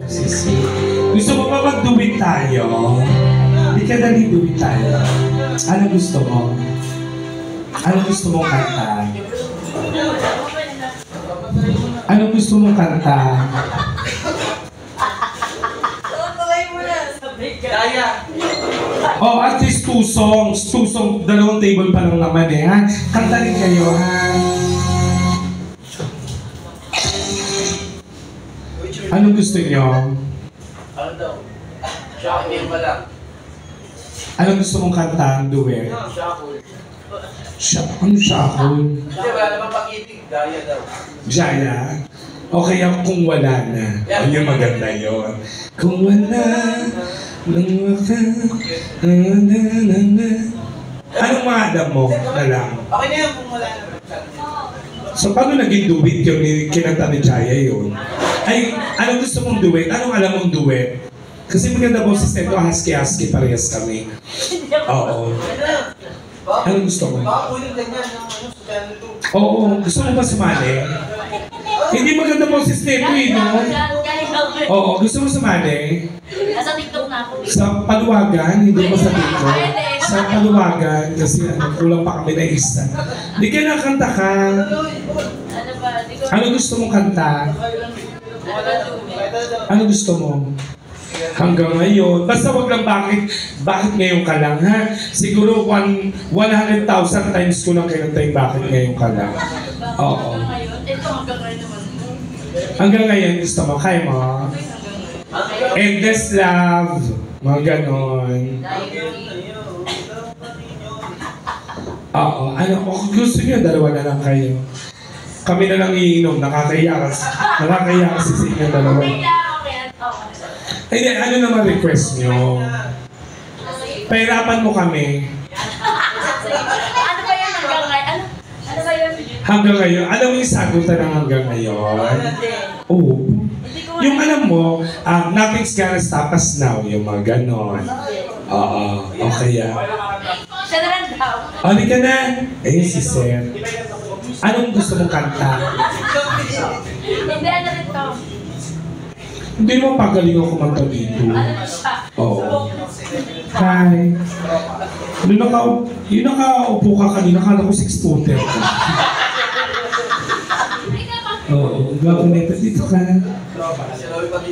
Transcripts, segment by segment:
Sisi. Gusto mo ba mag-duwit tayo? Di ka dali duwit tayo. Ano gusto mo? Ano gusto mong kanta? Ano gusto mong kanta? Oh, at least 2 songs. 2 songs. 2 table pa lang naman eh, ha? Kanta rin kayo, ha? Ano gusto nyo? Ano daw? Shocking pa lang. Ano gusto mong kanta? Duet? Shocking. Ano shakul? Hindi, wala naman pag-ibig. Daya daw. Jaya? O kaya kung wala na. O yung maganda yun. Kung wala nang waka. Anong mga adam mo na lang? Okay na yan kung wala naman. So paano naging duet yung kinanta ni Jaya yun? Ay, anong gusto mong duet? Anong alam mong duet? Kasi maganda boses nito, husky-husky parehas kami. Oo. Anong gusto mo? Baka kunin ganyan yung sa channel 2. Oo, gusto mo ba sumali? Hindi maganda boses nito eh, no? Oo, gusto mo sumali? Nasa TikTok na ako. Sa paluwagan, hindi mo sa TikTok. Sa paluwagan, kasi kulang pa kami na isa. Hindi ka nakanta ka. Ano ba? Ano gusto mong kanta? Ano gusto mo? Hanggang ngayon. Basta wag lang bakit ngayon ka lang, ha? Siguro 100,000 times ko lang kinanta yung bakit ngayon ka lang. Oo. Ito hanggang ngayon naman. Hanggang ngayon gusto mo, kaya mo? Endless love. Mga ganon. Oo. Ano, kung gusto niyo, dalawa na lang kayo. Kami na lang iinom, nakakaya kasi sa inyo dalawa. Hindi, ano naman request nyo? Pahirapan mo kami. Ano ba yan hanggang ngayon? Ano ba yun? Hanggang ngayon, alam mo yung sagutan ng hanggang ngayon? Oo. Yung alam mo, nothing's gonna stop us now, yung mga ganon. Oo, okay ya. Siya na lang daw. Oli ka na. Eh, si Sir. Anong gusto mong kanta? Hindi, ano rin to? Hindi mo pagaling ako kumanta dito. Ano siya? Oo. Hi. Yung nakaupo ka kanina, kala ko 6-footer ka. Oo, gwapo nito. Dito ka.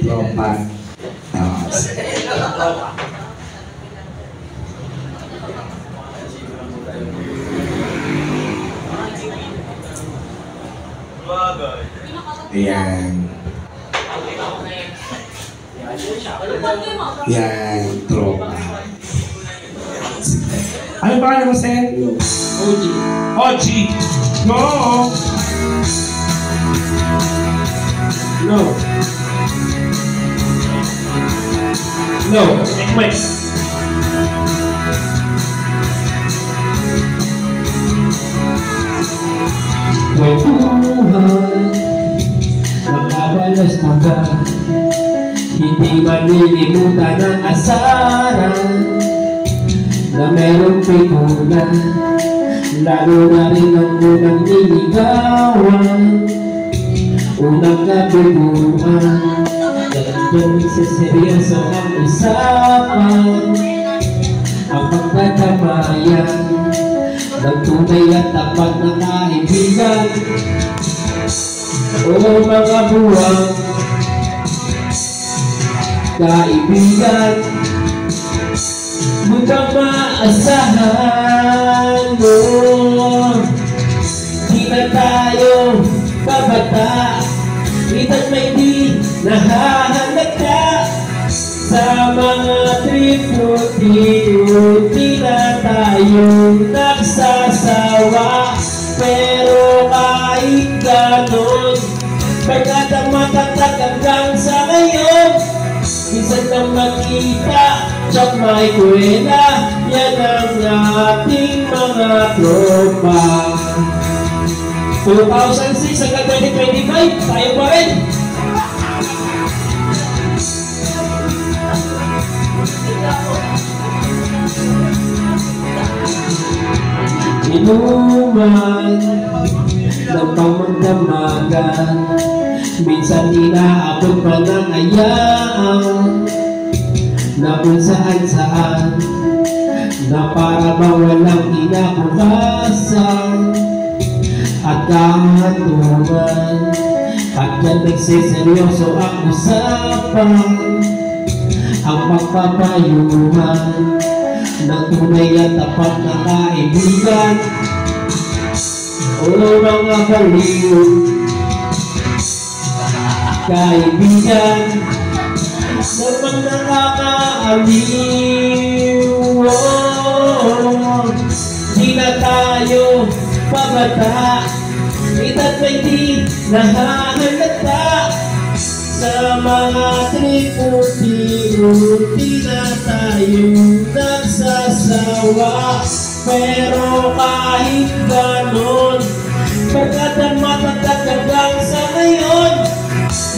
Tropa. Ayan. Yan, tropa. Ano ba mo, Sen? OG. OG. No! No. No. Wait. Buhay, magbabalas mo ba? Hindi malilimutan ang asaran na merong pigulan, lalo na rin ang unang niligawan, unang nabiguan. Ganyan sa seryoso ang usapan, ang pagtatamayan ng tunay at tapat na kaibigan. O mga buwang kaibigan, mukhang maasahan mo. Di na tayo babata, ita't may di nahahalata sa mga trip-trip-trip na tayo nagsasawa. Pero kahit ganon, pagkat matatag hanggang sa ngayon, minsan lang makita at may kuwela, yan ang ating mga tropa. 2006 hanggang 2025, tayo pa rin. Inuman ng pamagdamagan, minsan inaabot pa ng ayan. na kung saan-saan, na para mawalang kinabukasan at kahantungan. At yan nagsiseryoso ang usapan, ang pagpapayuhan ng tunay at tapat na kaibigan. O mga baliw, kaibigan naman nakakaaliw. Di na tayo pabata, ita't may di nahahalata. Sa mga triputi-ruti na tayong nagsasawa. Pero kahit ganon, pagkat ang matatag hanggang sa ngayon,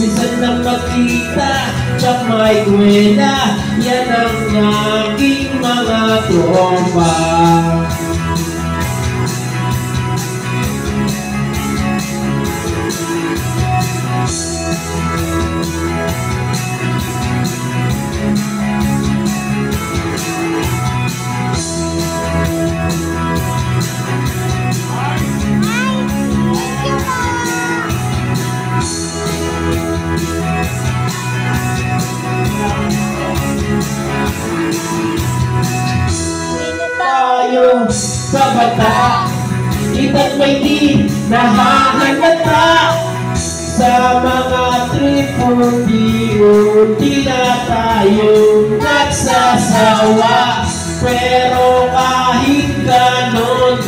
minsan na magkita sa may kwela, yan ang aking mga tropa. Sa bata, ita't may di nahahalata. Sa mga triputi-ruti na tayong nagsasawa. Pero kahit ganon,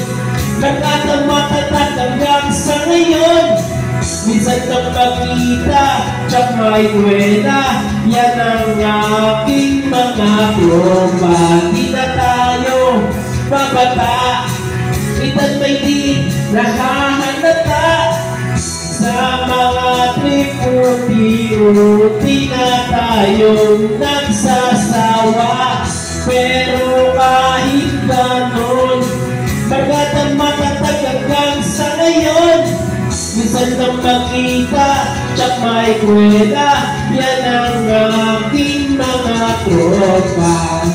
nagkatamatatag hanggang sa ngayon, minsan nang magkita sa may kwela, yan ang aking mga tropa. Di na tayo babata, ita't may di nahahalata. Sa mga triputi-ruti na tayong nagsasawa. Pero kahit ganon, bagat ang matatag hanggang sa ngayon, minsan nang makita sa may kwela, yan ang aking mga tropa.